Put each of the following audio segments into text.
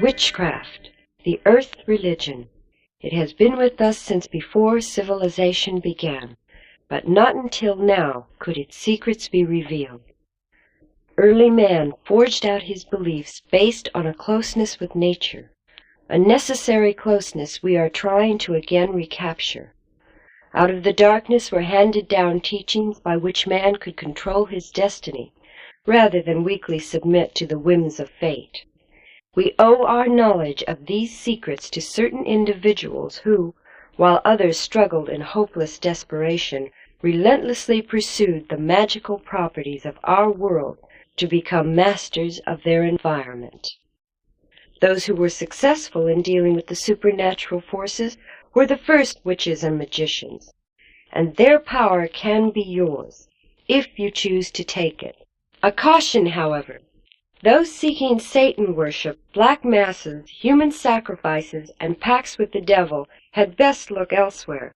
Witchcraft, the earth religion. It has been with us since before civilization began, but not until now could its secrets be revealed. Early man forged out his beliefs based on a closeness with nature, a necessary closeness we are trying to again recapture. Out of the darkness were handed down teachings by which man could control his destiny, rather than weakly submit to the whims of fate. We owe our knowledge of these secrets to certain individuals who, while others struggled in hopeless desperation, relentlessly pursued the magical properties of our world to become masters of their environment. Those who were successful in dealing with the supernatural forces were the first witches and magicians, and their power can be yours, if you choose to take it. A caution, however. Those seeking Satan worship, black masses, human sacrifices, and pacts with the devil had best look elsewhere.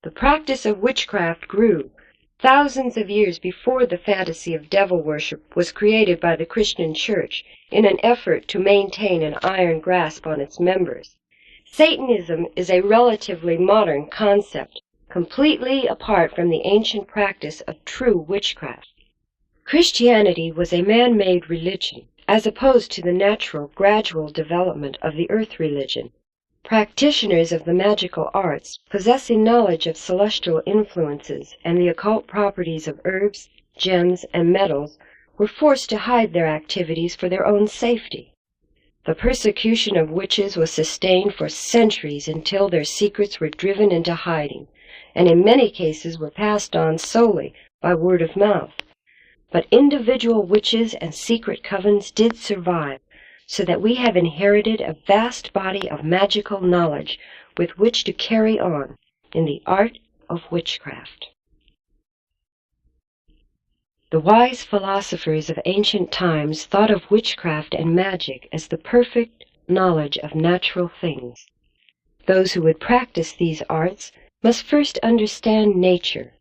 The practice of witchcraft grew thousands of years before the fantasy of devil worship was created by the Christian Church in an effort to maintain an iron grasp on its members. Satanism is a relatively modern concept, completely apart from the ancient practice of true witchcraft. Christianity was a man-made religion, as opposed to the natural, gradual development of the earth religion. Practitioners of the magical arts, possessing knowledge of celestial influences and the occult properties of herbs, gems, and metals, were forced to hide their activities for their own safety. The persecution of witches was sustained for centuries until their secrets were driven into hiding, and in many cases were passed on solely by word of mouth. But individual witches and secret covens did survive, so that we have inherited a vast body of magical knowledge with which to carry on in the art of witchcraft. The wise philosophers of ancient times thought of witchcraft and magic as the perfect knowledge of natural things. Those who would practice these arts must first understand nature.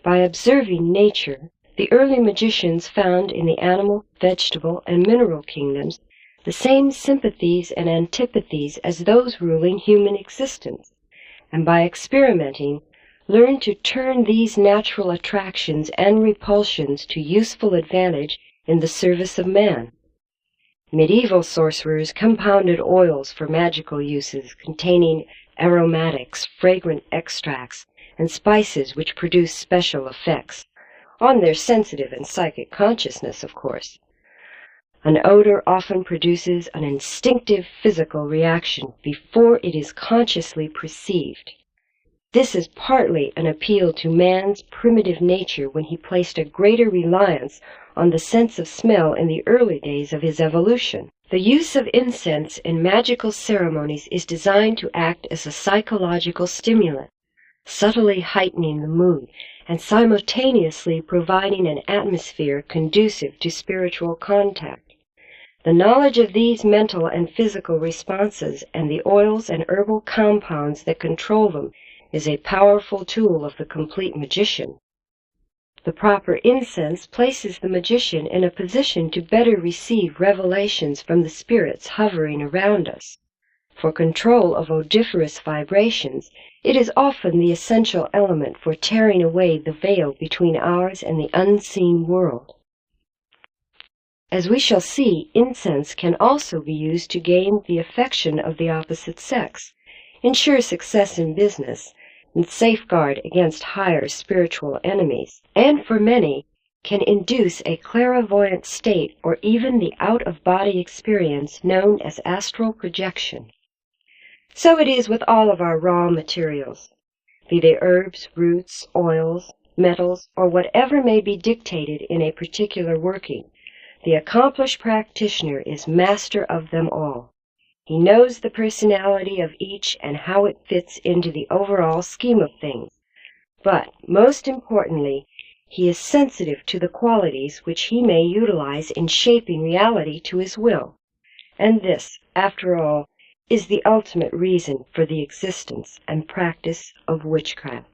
By observing nature, the early magicians found in the animal, vegetable, and mineral kingdoms the same sympathies and antipathies as those ruling human existence, and by experimenting, learned to turn these natural attractions and repulsions to useful advantage in the service of man. Medieval sorcerers compounded oils for magical uses containing aromatics, fragrant extracts, and spices which produce special effects, on their sensitive and psychic consciousness, of course. An odor often produces an instinctive physical reaction before it is consciously perceived. This is partly an appeal to man's primitive nature when he placed a greater reliance on the sense of smell in the early days of his evolution. The use of incense in magical ceremonies is designed to act as a psychological stimulant, subtly heightening the mood and simultaneously providing an atmosphere conducive to spiritual contact. The knowledge of these mental and physical responses and the oils and herbal compounds that control them is a powerful tool of the complete magician. The proper incense places the magician in a position to better receive revelations from the spirits hovering around us. For control of odoriferous vibrations, it is often the essential element for tearing away the veil between ours and the unseen world. As we shall see, incense can also be used to gain the affection of the opposite sex, ensure success in business, and safeguard against higher spiritual enemies, and for many, can induce a clairvoyant state or even the out-of-body experience known as astral projection. So it is with all of our raw materials, be they herbs, roots, oils, metals, or whatever may be dictated in a particular working. The accomplished practitioner is master of them all. He knows the personality of each and how it fits into the overall scheme of things. But, most importantly, he is sensitive to the qualities which he may utilize in shaping reality to his will. And this, after all, is the ultimate reason for the existence and practice of witchcraft.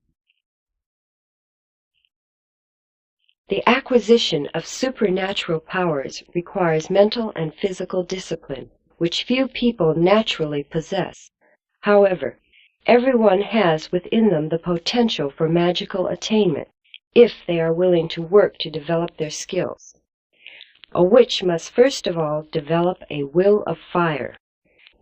The acquisition of supernatural powers requires mental and physical discipline, which few people naturally possess. However, everyone has within them the potential for magical attainment, if they are willing to work to develop their skills. A witch must first of all develop a will of fire.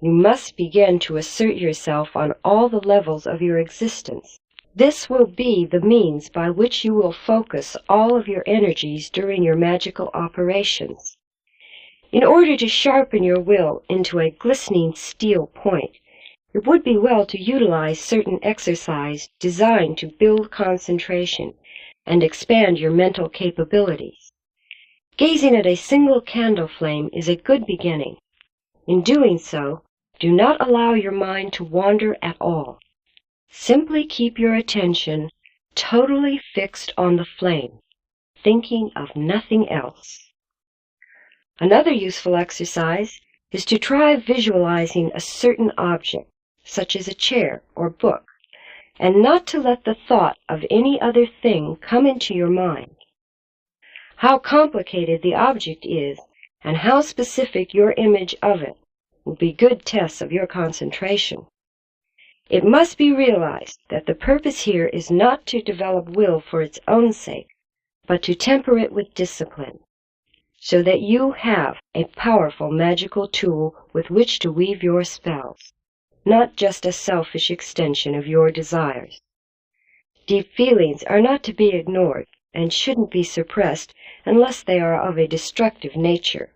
You must begin to assert yourself on all the levels of your existence. This will be the means by which you will focus all of your energies during your magical operations. In order to sharpen your will into a glistening steel point, it would be well to utilize certain exercise designed to build concentration and expand your mental capabilities. Gazing at a single candle flame is a good beginning. In doing so, do not allow your mind to wander at all. Simply keep your attention totally fixed on the flame, thinking of nothing else. Another useful exercise is to try visualizing a certain object, such as a chair or book, and not to let the thought of any other thing come into your mind. How complicated the object is, and how specific your image of it, will be good tests of your concentration. It must be realized that the purpose here is not to develop will for its own sake, but to temper it with discipline, so that you have a powerful magical tool with which to weave your spells, not just a selfish extension of your desires. Deep feelings are not to be ignored and shouldn't be suppressed unless they are of a destructive nature,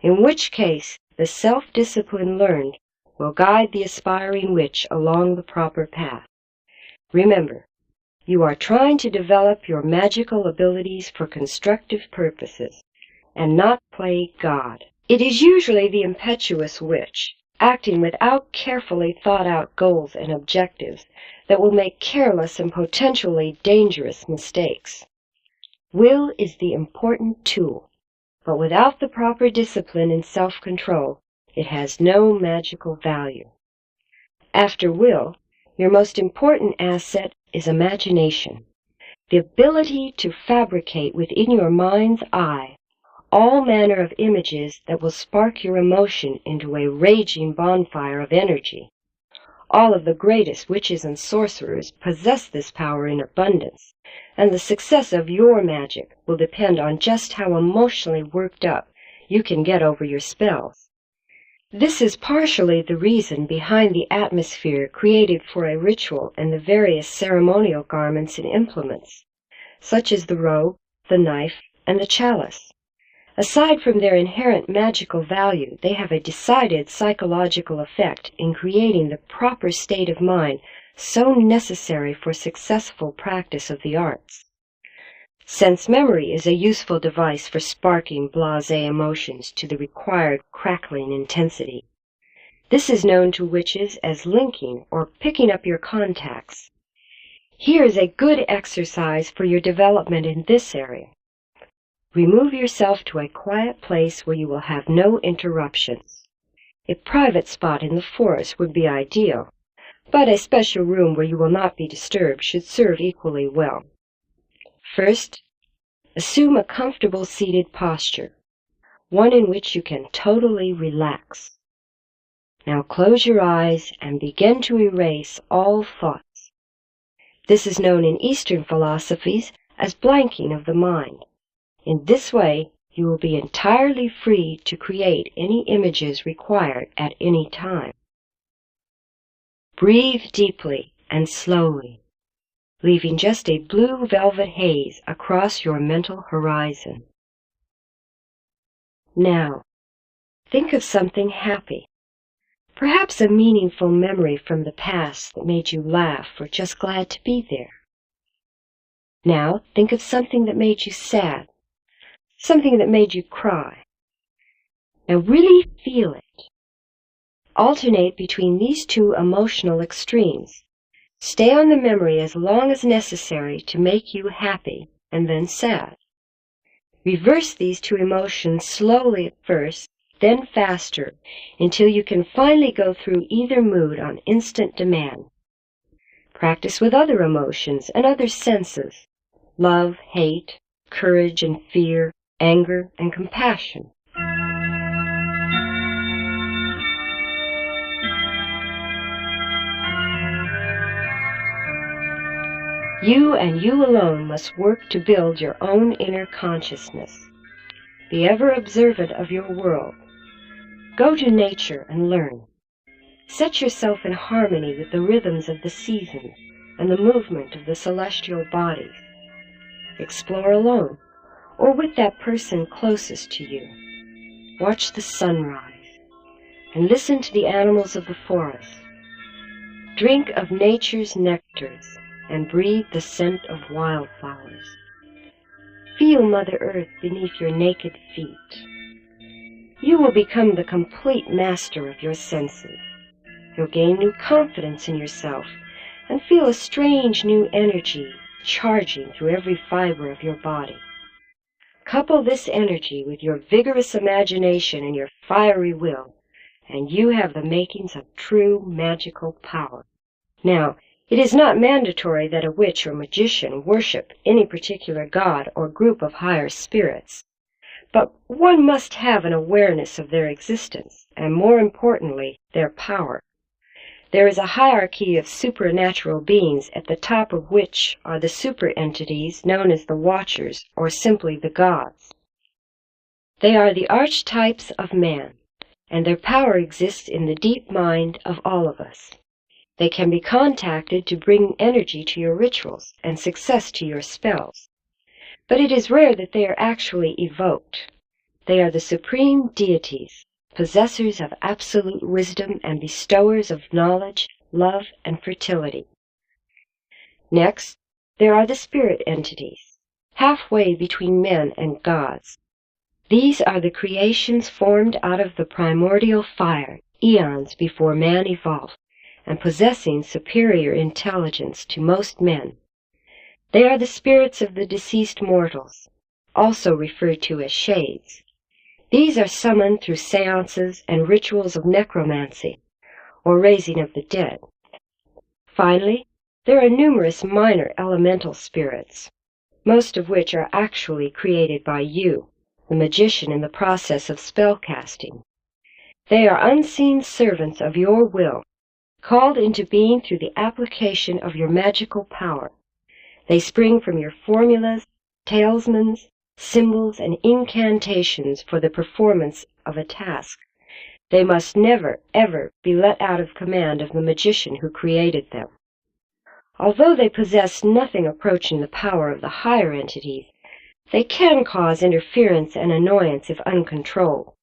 in which case the self-discipline learned will guide the aspiring witch along the proper path. Remember, you are trying to develop your magical abilities for constructive purposes, and not play God. It is usually the impetuous witch, acting without carefully thought-out goals and objectives, that will make careless and potentially dangerous mistakes. Will is the important tool, but without the proper discipline and self-control, it has no magical value. After will, your most important asset is imagination, the ability to fabricate within your mind's eye all manner of images that will spark your emotion into a raging bonfire of energy. All of the greatest witches and sorcerers possess this power in abundance, and the success of your magic will depend on just how emotionally worked up you can get over your spells. This is partially the reason behind the atmosphere created for a ritual and the various ceremonial garments and implements, such as the robe, the knife, and the chalice. Aside from their inherent magical value, they have a decided psychological effect in creating the proper state of mind so necessary for successful practice of the arts. Sense memory is a useful device for sparking blasé emotions to the required crackling intensity. This is known to witches as linking or picking up your contacts. Here is a good exercise for your development in this area. Remove yourself to a quiet place where you will have no interruptions. A private spot in the forest would be ideal, but a special room where you will not be disturbed should serve equally well. First, assume a comfortable seated posture, one in which you can totally relax. Now close your eyes and begin to erase all thoughts. This is known in Eastern philosophies as blanking of the mind. In this way, you will be entirely free to create any images required at any time. Breathe deeply and slowly, leaving just a blue velvet haze across your mental horizon. Now, think of something happy, perhaps a meaningful memory from the past that made you laugh or just glad to be there. Now, think of something that made you sad, something that made you cry. Now really feel it. Alternate between these two emotional extremes. Stay on the memory as long as necessary to make you happy and then sad. Reverse these two emotions slowly at first, then faster, until you can finally go through either mood on instant demand. Practice with other emotions and other senses: love, hate, courage and fear, anger and compassion. You and you alone must work to build your own inner consciousness. Be ever observant of your world. Go to nature and learn. Set yourself in harmony with the rhythms of the seasons and the movement of the celestial bodies. Explore alone, or with that person closest to you. Watch the sunrise, and listen to the animals of the forest. Drink of nature's nectars, and breathe the scent of wildflowers. Feel Mother Earth beneath your naked feet. You will become the complete master of your senses. You'll gain new confidence in yourself and feel a strange new energy charging through every fiber of your body. Couple this energy with your vigorous imagination and your fiery will, and you have the makings of true magical power. Now, it is not mandatory that a witch or magician worship any particular god or group of higher spirits, but one must have an awareness of their existence, and more importantly, their power. There is a hierarchy of supernatural beings, at the top of which are the super-entities known as the Watchers, or simply the gods. They are the archetypes of man, and their power exists in the deep mind of all of us. They can be contacted to bring energy to your rituals and success to your spells, but it is rare that they are actually evoked. They are the supreme deities, possessors of absolute wisdom and bestowers of knowledge, love, and fertility. Next, there are the spirit entities, halfway between men and gods. These are the creations formed out of the primordial fire, eons before man evolved, and possessing superior intelligence to most men. They are the spirits of the deceased mortals, also referred to as shades. These are summoned through seances and rituals of necromancy, or raising of the dead. Finally, there are numerous minor elemental spirits, most of which are actually created by you, the magician, in the process of spellcasting. They are unseen servants of your will, called into being through the application of your magical power. They spring from your formulas, talismans, symbols, and incantations for the performance of a task. They must never, ever be let out of command of the magician who created them. Although they possess nothing approaching the power of the higher entities, they can cause interference and annoyance if uncontrolled,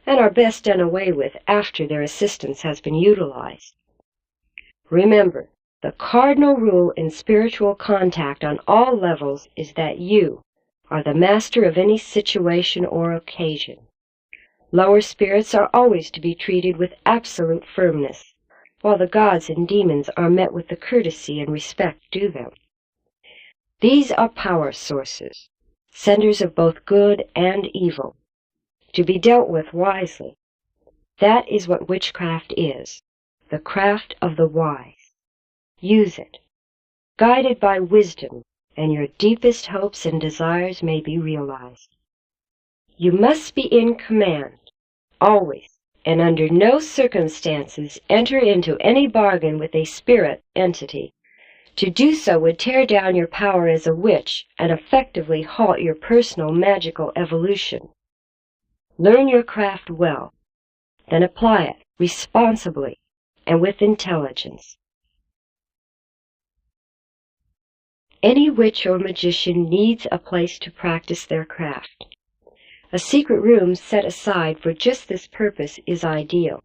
and are best done away with after their assistance has been utilized. Remember, the cardinal rule in spiritual contact on all levels is that you are the master of any situation or occasion. Lower spirits are always to be treated with absolute firmness, while the gods and demons are met with the courtesy and respect due them. These are power sources, centers of both good and evil, to be dealt with wisely. That is what witchcraft is, the craft of the wise. Use it, guided by wisdom, and your deepest hopes and desires may be realized. You must be in command, always, and under no circumstances enter into any bargain with a spirit entity. To do so would tear down your power as a witch and effectively halt your personal magical evolution. Learn your craft well, then apply it responsibly and with intelligence. Any witch or magician needs a place to practice their craft. A secret room set aside for just this purpose is ideal.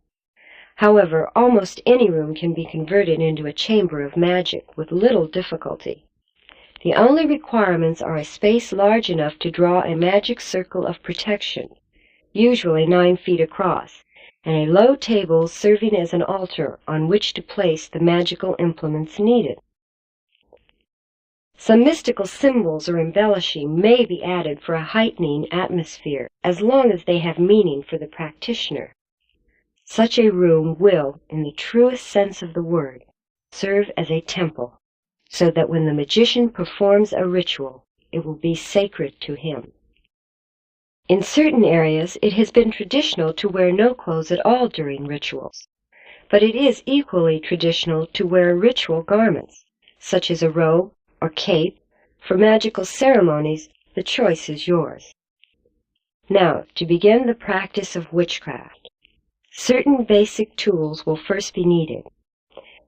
However, almost any room can be converted into a chamber of magic with little difficulty. The only requirements are a space large enough to draw a magic circle of protection, usually 9 feet across, and a low table serving as an altar on which to place the magical implements needed. Some mystical symbols or embellishing may be added for a heightening atmosphere, as long as they have meaning for the practitioner. Such a room will, in the truest sense of the word, serve as a temple, so that when the magician performs a ritual, it will be sacred to him. In certain areas, it has been traditional to wear no clothes at all during rituals, but it is equally traditional to wear ritual garments, such as a robe, or cape. For magical ceremonies, the choice is yours. Now, to begin the practice of witchcraft, certain basic tools will first be needed.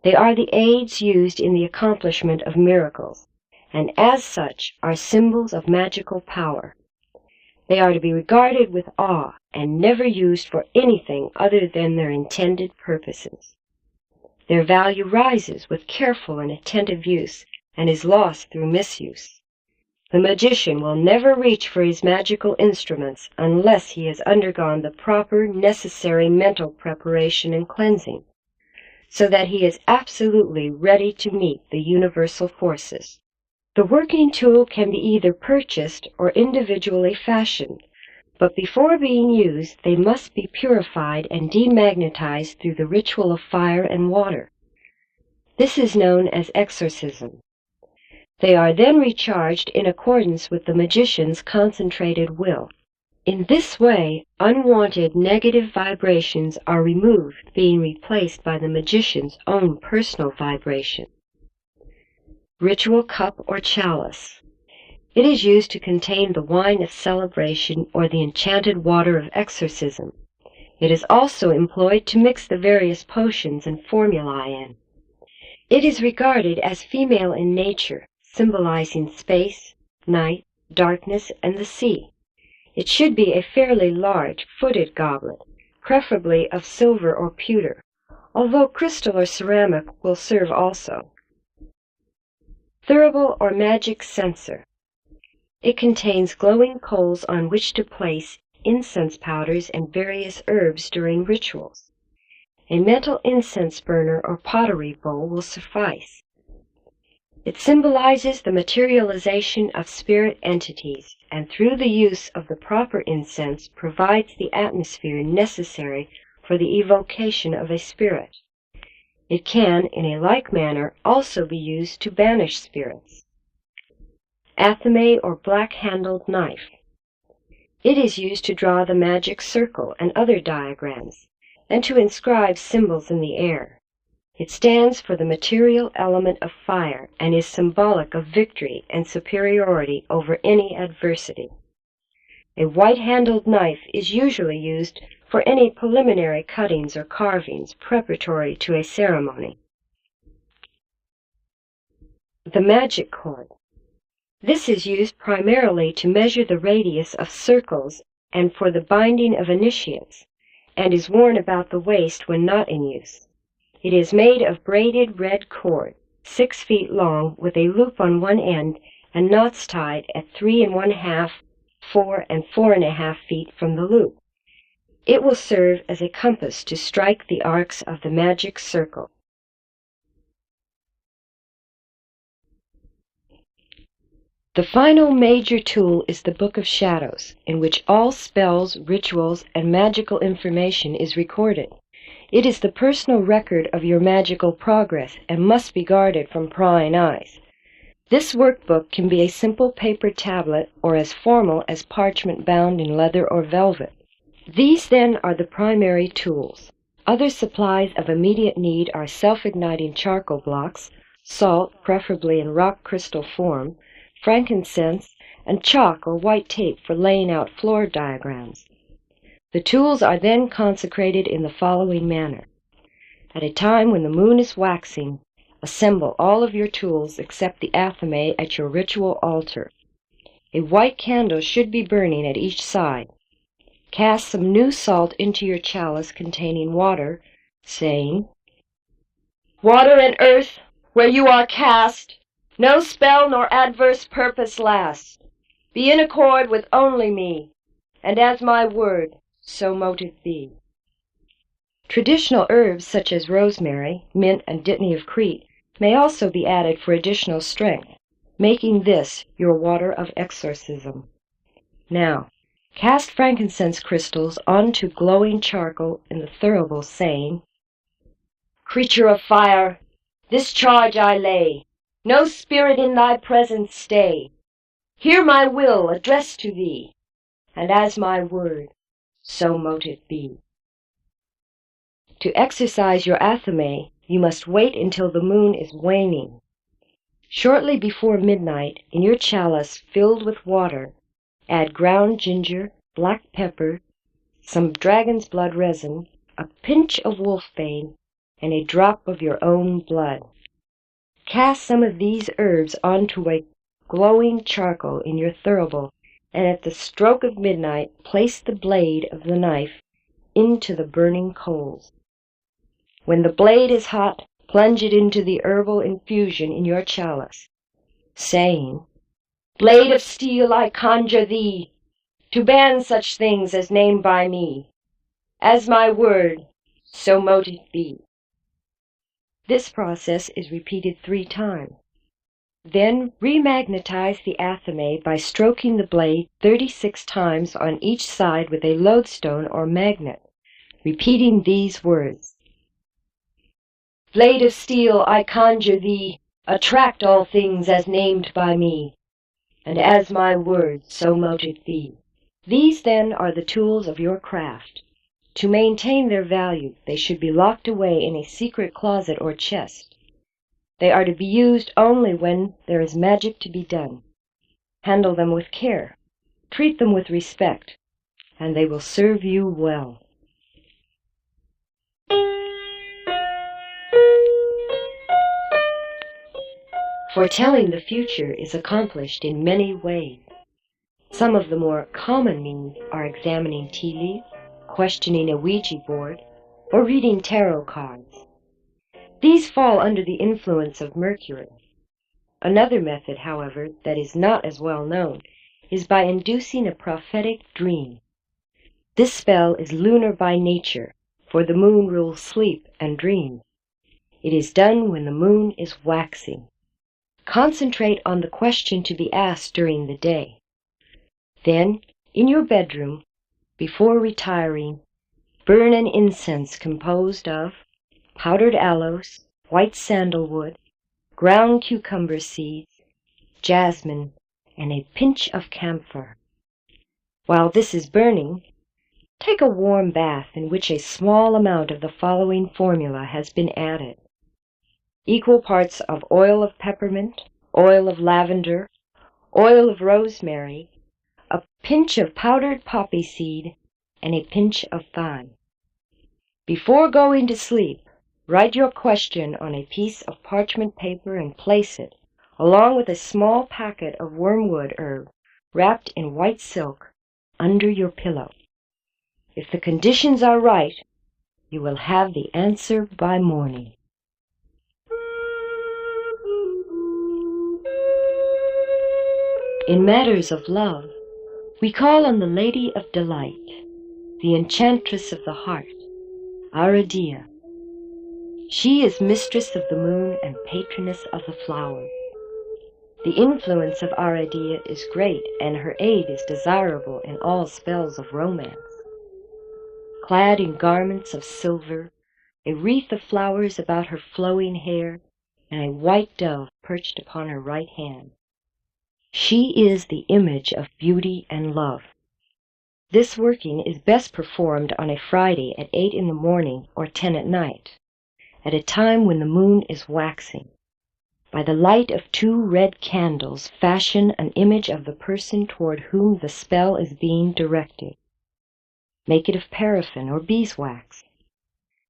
They are the aids used in the accomplishment of miracles, and as such are symbols of magical power. They are to be regarded with awe and never used for anything other than their intended purposes. Their value rises with careful and attentive use and is lost through misuse. The magician will never reach for his magical instruments unless he has undergone the proper, necessary mental preparation and cleansing, so that he is absolutely ready to meet the universal forces. The working tool can be either purchased or individually fashioned, but before being used they must be purified and demagnetized through the ritual of fire and water. This is known as exorcism. They are then recharged in accordance with the magician's concentrated will. In this way, unwanted negative vibrations are removed, being replaced by the magician's own personal vibration. Ritual cup or chalice. It is used to contain the wine of celebration or the enchanted water of exorcism. It is also employed to mix the various potions and formulae in. It is regarded as female in nature, symbolizing space, night, darkness, and the sea. It should be a fairly large, footed goblet, preferably of silver or pewter, although crystal or ceramic will serve also. Thurible or magic censer. It contains glowing coals on which to place incense powders and various herbs during rituals. A metal incense burner or pottery bowl will suffice. It symbolizes the materialization of spirit entities, and through the use of the proper incense provides the atmosphere necessary for the evocation of a spirit. It can, in a like manner, also be used to banish spirits. Athame or black-handled knife. It is used to draw the magic circle and other diagrams, and to inscribe symbols in the air. It stands for the material element of fire and is symbolic of victory and superiority over any adversity. A white-handled knife is usually used for any preliminary cuttings or carvings preparatory to a ceremony. The magic cord. This is used primarily to measure the radius of circles and for the binding of initiates, and is worn about the waist when not in use. It is made of braided red cord, 6 feet long, with a loop on one end and knots tied at 3 1/2, 4 and 4 1/2 feet from the loop. It will serve as a compass to strike the arcs of the magic circle. The final major tool is the Book of Shadows, in which all spells, rituals, and magical information is recorded. It is the personal record of your magical progress and must be guarded from prying eyes. This workbook can be a simple paper tablet or as formal as parchment bound in leather or velvet. These then are the primary tools. Other supplies of immediate need are self-igniting charcoal blocks, salt, preferably in rock crystal form, frankincense, and chalk or white tape for laying out floor diagrams. The tools are then consecrated in the following manner. At a time when the moon is waxing, assemble all of your tools except the athame at your ritual altar. A white candle should be burning at each side. Cast some new salt into your chalice containing water, saying, "Water and earth, where you are cast, no spell nor adverse purpose lasts. Be in accord with only me, and as my word, so mote it be." Traditional herbs such as rosemary, mint, and dittany of Crete may also be added for additional strength, making this your water of exorcism. Now, cast frankincense crystals onto glowing charcoal in the thurible, saying, "Creature of fire, this charge I lay, no spirit in thy presence stay. Hear my will addressed to thee, and as my word, so mote it be." To exercise your athame, you must wait until the moon is waning. Shortly before midnight, in your chalice filled with water, add ground ginger, black pepper, some dragon's blood resin, a pinch of wolfbane, and a drop of your own blood. Cast some of these herbs onto a glowing charcoal in your thurible, and at the stroke of midnight place the blade of the knife into the burning coals. When the blade is hot, plunge it into the herbal infusion in your chalice, saying, "Blade of steel, I conjure thee to ban such things as named by me. As my word, so mote it be." This process is repeated 3 times. Then remagnetize the athame by stroking the blade 36 times on each side with a lodestone or magnet, repeating these words: "Blade of steel, I conjure thee, attract all things as named by me, and as my word, so mote it be." These, then, are the tools of your craft. To maintain their value, they should be locked away in a secret closet or chest. They are to be used only when there is magic to be done. Handle them with care, treat them with respect, and they will serve you well. Foretelling the future is accomplished in many ways. Some of the more common means are examining tea leaves, questioning a Ouija board, or reading tarot cards. These fall under the influence of Mercury. Another method, however, that is not as well known, is by inducing a prophetic dream. This spell is lunar by nature, for the moon rules sleep and dreams. It is done when the moon is waxing. Concentrate on the question to be asked during the day. Then, in your bedroom, before retiring, burn an incense composed of powdered aloes, white sandalwood, ground cucumber seeds, jasmine, and a pinch of camphor. While this is burning, take a warm bath in which a small amount of the following formula has been added: equal parts of oil of peppermint, oil of lavender, oil of rosemary, a pinch of powdered poppy seed, and a pinch of thyme. Before going to sleep, write your question on a piece of parchment paper and place it, along with a small packet of wormwood herb wrapped in white silk, under your pillow. If the conditions are right, you will have the answer by morning. In matters of love, we call on the Lady of Delight, the enchantress of the heart, Aradia. She is mistress of the moon and patroness of the flowers. The influence of Aradia is great, and her aid is desirable in all spells of romance. Clad in garments of silver, a wreath of flowers about her flowing hair, and a white dove perched upon her right hand, she is the image of beauty and love. This working is best performed on a Friday at 8 in the morning or 10 at night, at a time when the moon is waxing. By the light of 2 red candles, fashion an image of the person toward whom the spell is being directed. Make it of paraffin or beeswax.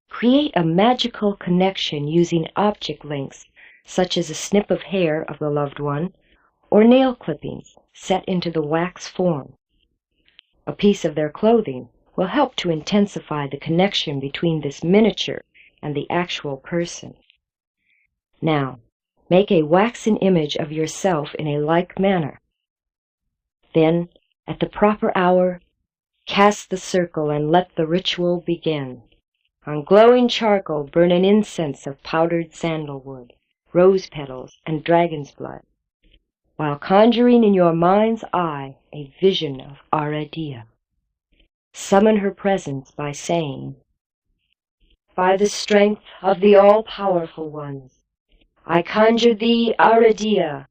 Create a magical connection using object links, such as a snip of hair of the loved one, or nail clippings set into the wax form. A piece of their clothing will help to intensify the connection between this miniature and the actual person. Now, make a waxen image of yourself in a like manner. Then, at the proper hour, cast the circle and let the ritual begin. On glowing charcoal burn an incense of powdered sandalwood, rose petals, and dragon's blood, while conjuring in your mind's eye a vision of Aradia. Summon her presence by saying, "By the strength of the all-powerful ones, I conjure thee, Aradia,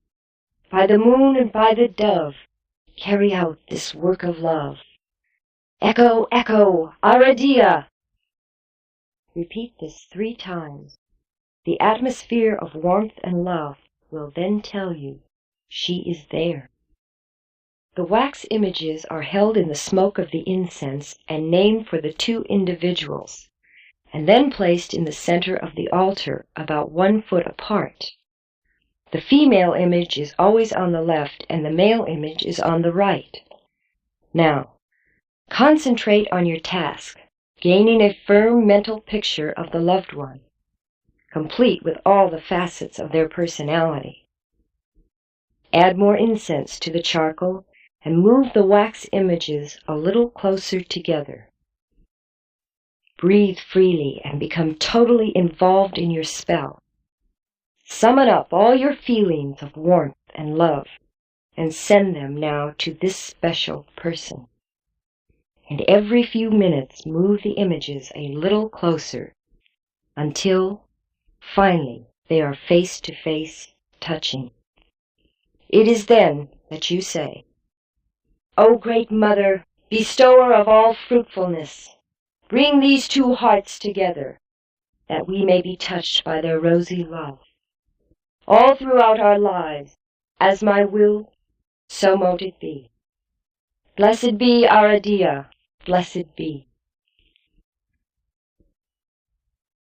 by the moon and by the dove, carry out this work of love. Echo, echo, Aradia!" Repeat this 3 times. The atmosphere of warmth and love will then tell you she is there. The wax images are held in the smoke of the incense and named for the two individuals, and then placed in the center of the altar about 1 foot apart. The female image is always on the left and the male image is on the right. Now, concentrate on your task, gaining a firm mental picture of the loved one, complete with all the facets of their personality. Add more incense to the charcoal and move the wax images a little closer together. Breathe freely and become totally involved in your spell. Summon up all your feelings of warmth and love and send them now to this special person. And every few minutes move the images a little closer until, finally, they are face to face, touching. It is then that you say, "O great Mother, bestower of all fruitfulness, bring these two hearts together, that we may be touched by their rosy love. All throughout our lives, as my will, so mote it be. Blessed be our idea, blessed be."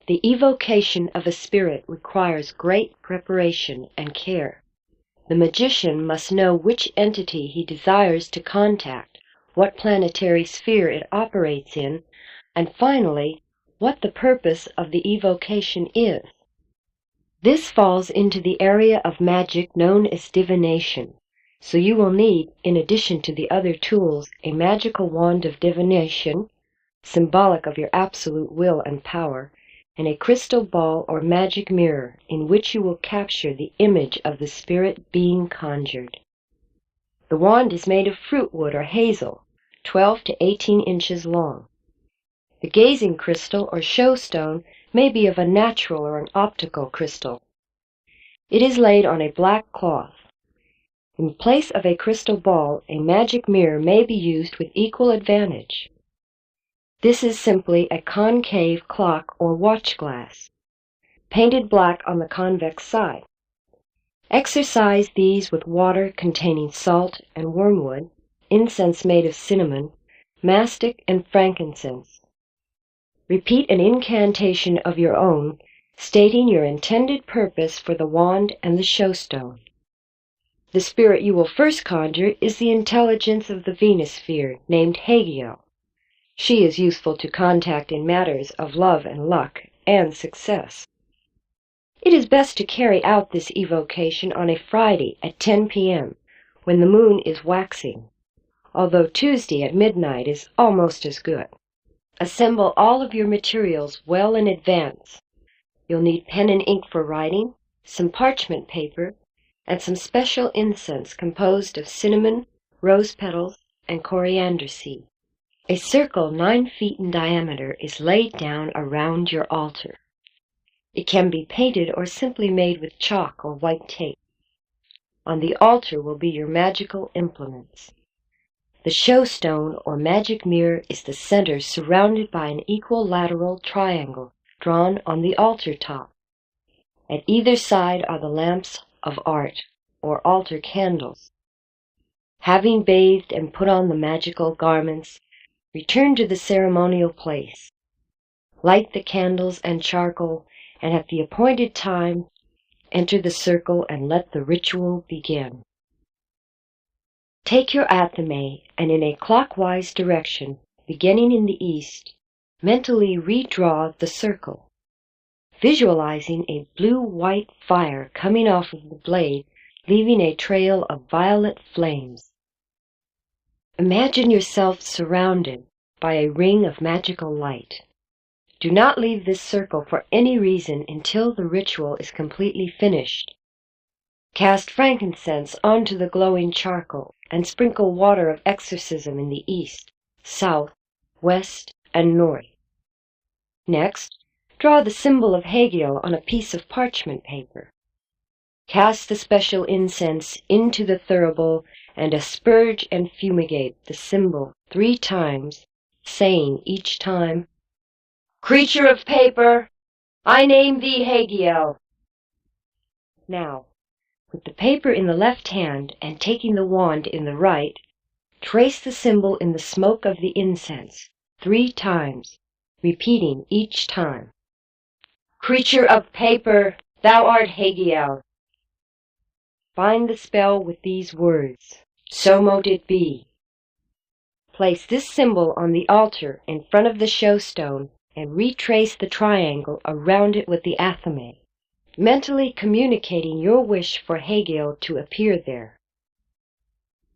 The evocation of a spirit requires great preparation and care. The magician must know which entity he desires to contact, what planetary sphere it operates in, and finally, what the purpose of the evocation is. This falls into the area of magic known as divination, so you will need, in addition to the other tools, a magical wand of divination, symbolic of your absolute will and power, and a crystal ball or magic mirror in which you will capture the image of the spirit being conjured. The wand is made of fruit wood or hazel, 12 to 18 inches long. The gazing crystal or show stone may be of a natural or an optical crystal. It is laid on a black cloth. In place of a crystal ball, a magic mirror may be used with equal advantage. This is simply a concave clock or watch glass, painted black on the convex side. Exercise these with water containing salt and wormwood, incense made of cinnamon, mastic, and frankincense. Repeat an incantation of your own, stating your intended purpose for the wand and the show stone. The spirit you will first conjure is the intelligence of the Venus sphere, named Hagiel. She is useful to contact in matters of love and luck and success. It is best to carry out this evocation on a Friday at 10 p.m., when the moon is waxing, although Tuesday at midnight is almost as good. Assemble all of your materials well in advance. You'll need pen and ink for writing, some parchment paper, and some special incense composed of cinnamon, rose petals, and coriander seed. A circle 9 feet in diameter is laid down around your altar. It can be painted or simply made with chalk or white tape. On the altar will be your magical implements. The show stone or magic mirror is the center, surrounded by an equilateral triangle drawn on the altar top. At either side are the lamps of art or altar candles. Having bathed and put on the magical garments, return to the ceremonial place. Light the candles and charcoal, and at the appointed time, enter the circle and let the ritual begin. Take your athame and in a clockwise direction, beginning in the east, mentally redraw the circle, visualizing a blue-white fire coming off of the blade, leaving a trail of violet flames. Imagine yourself surrounded by a ring of magical light. Do not leave this circle for any reason until the ritual is completely finished. Cast frankincense onto the glowing charcoal and sprinkle water of exorcism in the east, south, west, and north. Next, draw the symbol of Hagiel on a piece of parchment paper. Cast the special incense into the thurible and asperge and fumigate the symbol 3 times, saying each time, "Creature of paper, I name thee Hagiel." Now, With the paper in the left hand and taking the wand in the right, trace the symbol in the smoke of the incense 3 times, repeating each time, "Creature of paper, thou art Hagiel." Bind the spell with these words, "So mote it be." Place this symbol on the altar in front of the show stone and retrace the triangle around it with the athame, mentally communicating your wish for Hagiel to appear there.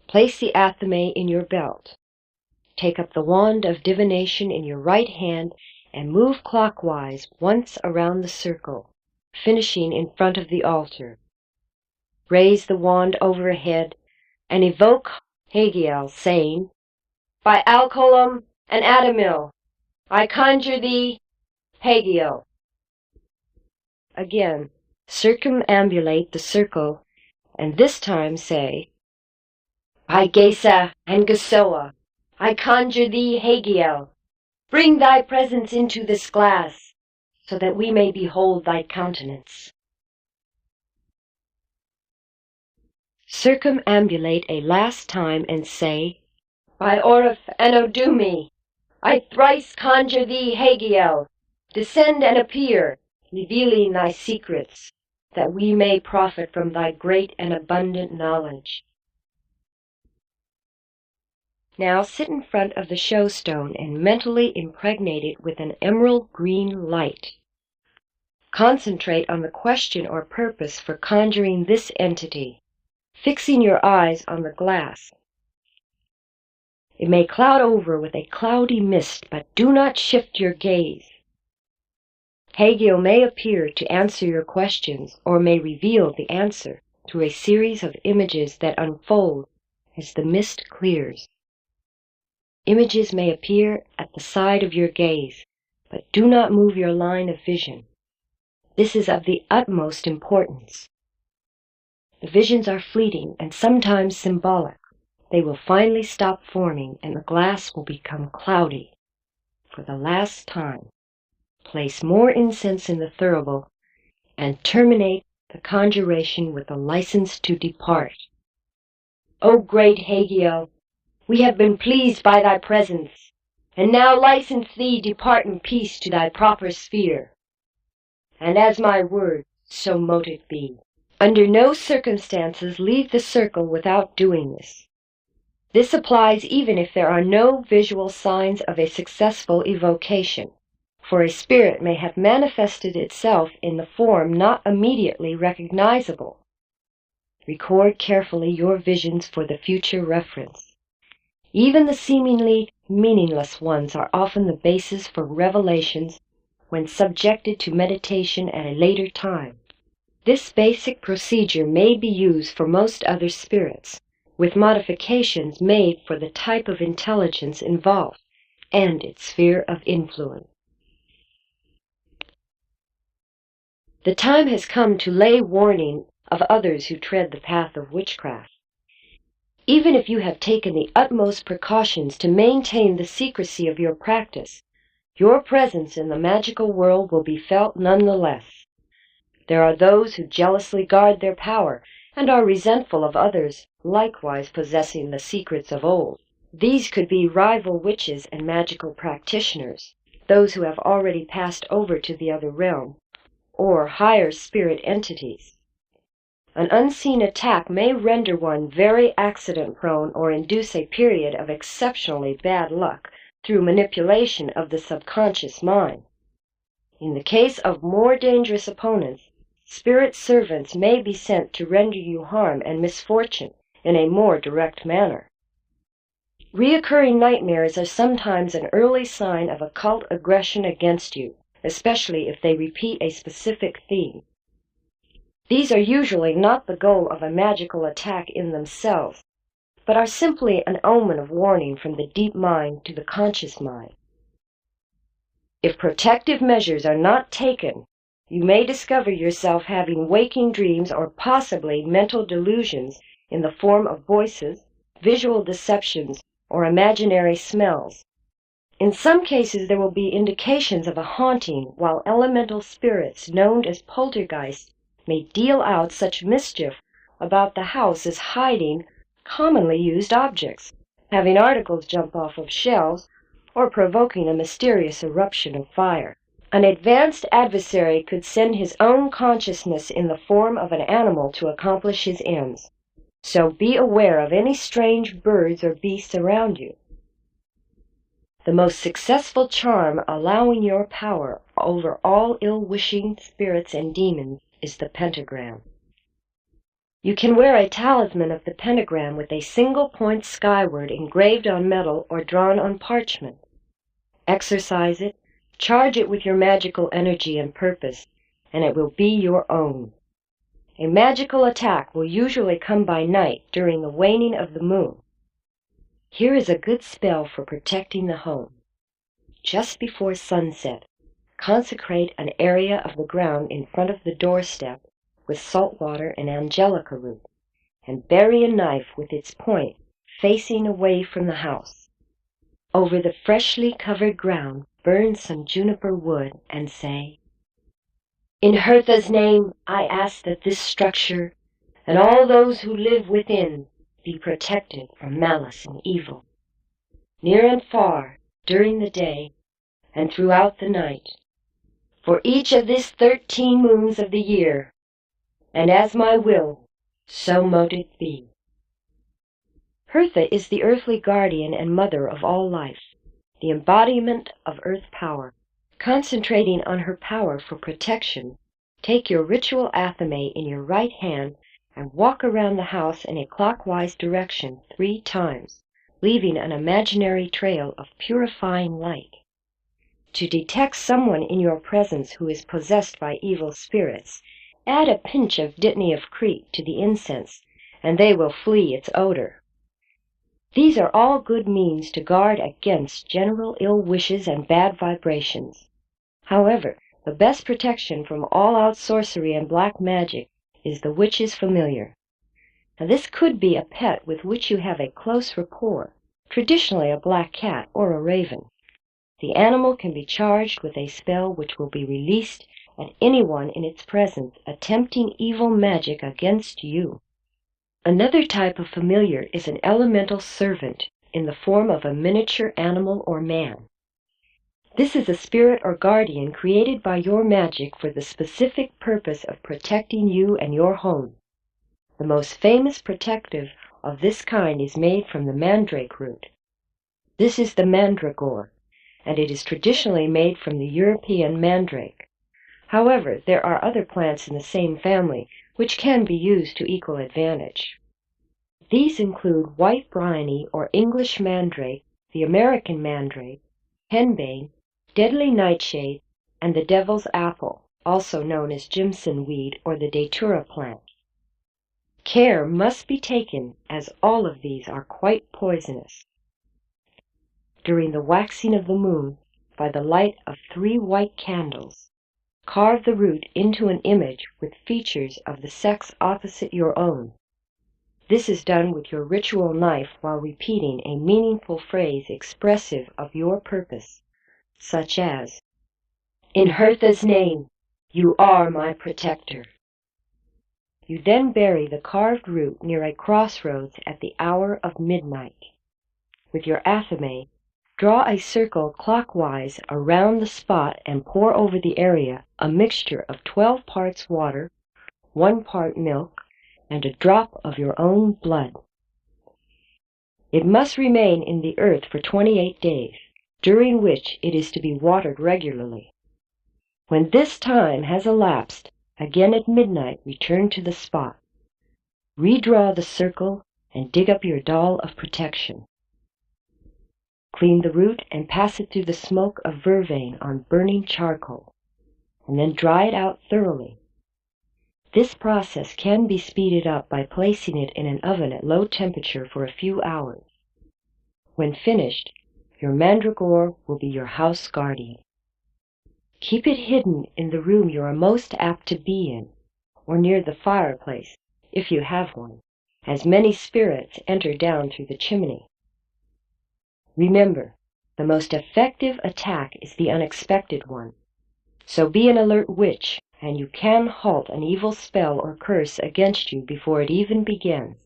Place the athame in your belt. Take up the wand of divination in your right hand and move clockwise once around the circle, finishing in front of the altar. Raise the wand overhead and evoke Hagiel, saying, "By Alcolum and Adamil, I conjure thee, Hagiel." Again, circumambulate the circle, and this time say, "By Gesa and Gesoa, I conjure thee, Hagiel. Bring thy presence into this glass, so that we may behold thy countenance." Circumambulate a last time and say, "By Orif and Odumi, I thrice conjure thee, Hagiel. Descend and appear, revealing thy secrets, that we may profit from thy great and abundant knowledge." Now sit in front of the show stone and mentally impregnate it with an emerald green light. Concentrate on the question or purpose for conjuring this entity, fixing your eyes on the glass. It may cloud over with a cloudy mist, but do not shift your gaze. Hagiel may appear to answer your questions or may reveal the answer through a series of images that unfold as the mist clears. Images may appear at the side of your gaze, but do not move your line of vision. This is of the utmost importance. The visions are fleeting and sometimes symbolic. They will finally stop forming and the glass will become cloudy. For the last time, place more incense in the thurible and terminate the conjuration with the license to depart. O great Hagiel, we have been pleased by thy presence, and now license thee depart in peace to thy proper sphere. And as my word, so mote it be. Under no circumstances leave the circle without doing this. This applies even if there are no visual signs of a successful evocation, for a spirit may have manifested itself in the form not immediately recognizable. Record carefully your visions for the future reference. Even the seemingly meaningless ones are often the basis for revelations when subjected to meditation at a later time. This basic procedure may be used for most other spirits, with modifications made for the type of intelligence involved and its sphere of influence. The time has come to lay warning of others who tread the path of witchcraft. Even if you have taken the utmost precautions to maintain the secrecy of your practice, your presence in the magical world will be felt nonetheless. There are those who jealously guard their power and are resentful of others likewise possessing the secrets of old. These could be rival witches and magical practitioners, those who have already passed over to the other realm, or higher spirit entities. An unseen attack may render one very accident-prone or induce a period of exceptionally bad luck through manipulation of the subconscious mind. In the case of more dangerous opponents, spirit servants may be sent to render you harm and misfortune in a more direct manner. Reoccurring nightmares are sometimes an early sign of occult aggression against you, especially if they repeat a specific theme. These are usually not the goal of a magical attack in themselves, but are simply an omen of warning from the deep mind to the conscious mind. If protective measures are not taken, you may discover yourself having waking dreams or possibly mental delusions in the form of voices, visual deceptions, or imaginary smells. In some cases there will be indications of a haunting, while elemental spirits known as poltergeists may deal out such mischief about the house as hiding commonly used objects, having articles jump off of shelves, or provoking a mysterious eruption of fire. An advanced adversary could send his own consciousness in the form of an animal to accomplish his ends. So be aware of any strange birds or beasts around you. The most successful charm allowing your power over all ill-wishing spirits and demons is the pentagram. You can wear a talisman of the pentagram with a single point skyward engraved on metal or drawn on parchment. Exercise it, charge it with your magical energy and purpose, and it will be your own. A magical attack will usually come by night during the waning of the moon. Here is a good spell for protecting the home. Just before sunset, consecrate an area of the ground in front of the doorstep with salt water and angelica root, and bury a knife with its point facing away from the house. Over the freshly covered ground, burn some juniper wood and say, "In Hertha's name, I ask that this structure and all those who live within be protected from malice and evil, near and far, during the day and throughout the night, for each of these 13 moons of the year, and as my will, so mote it be." Hertha is the earthly guardian and mother of all life, the embodiment of earth power. Concentrating on her power for protection, take your ritual athame in your right hand and walk around the house in a clockwise direction 3 times, leaving an imaginary trail of purifying light. To detect someone in your presence who is possessed by evil spirits, add a pinch of Dittany of Crete to the incense, and they will flee its odor. These are all good means to guard against general ill wishes and bad vibrations. However, the best protection from all-out sorcery and black magic is the witch's familiar. Now, this could be a pet with which you have a close rapport, traditionally a black cat or a raven. The animal can be charged with a spell which will be released at anyone in its presence attempting evil magic against you. Another type of familiar is an elemental servant in the form of a miniature animal or man. This is a spirit or guardian created by your magic for the specific purpose of protecting you and your home. The most famous protective of this kind is made from the mandrake root. This is the mandragore, and it is traditionally made from the European mandrake. However, there are other plants in the same family which can be used to equal advantage. These include white bryony or English mandrake, the American mandrake, henbane, deadly nightshade, and the devil's apple, also known as Jimson weed or the datura plant. Care must be taken, as all of these are quite poisonous. During the waxing of the moon, by the light of 3 white candles, carve the root into an image with features of the sex opposite your own. This is done with your ritual knife while repeating a meaningful phrase expressive of your purpose, such as, "In Hertha's name, you are my protector." You then bury the carved root near a crossroads at the hour of midnight. With your athame, draw a circle clockwise around the spot and pour over the area a mixture of 12 parts water, 1 part milk, and a drop of your own blood. It must remain in the earth for 28 days, during which it is to be watered regularly. When this time has elapsed, again at midnight return to the spot. Redraw the circle and dig up your doll of protection. Clean the root and pass it through the smoke of vervain on burning charcoal, and then dry it out thoroughly. This process can be speeded up by placing it in an oven at low temperature for a few hours. When finished, your mandragore will be your house guardian. Keep it hidden in the room you are most apt to be in, or near the fireplace, if you have one, as many spirits enter down through the chimney. Remember, the most effective attack is the unexpected one, so be an alert witch and you can halt an evil spell or curse against you before it even begins.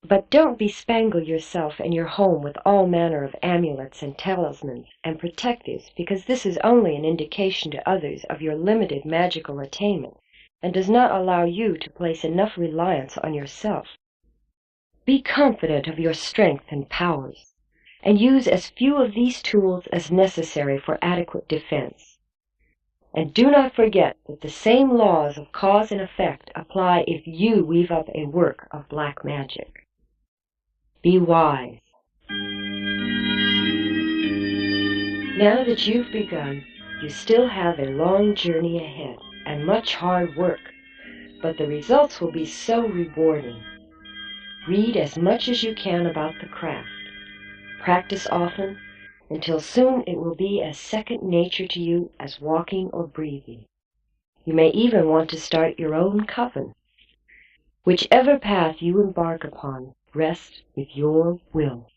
But don't bespangle yourself and your home with all manner of amulets and talismans and protectives, because this is only an indication to others of your limited magical attainment, and does not allow you to place enough reliance on yourself. Be confident of your strength and powers, and use as few of these tools as necessary for adequate defense. And do not forget that the same laws of cause and effect apply if you weave up a work of black magic. Be wise. Now that you've begun, you still have a long journey ahead and much hard work, but the results will be so rewarding. Read as much as you can about the craft. Practice often, until soon it will be as second nature to you as walking or breathing. You may even want to start your own coven. Whichever path you embark upon rests with your will.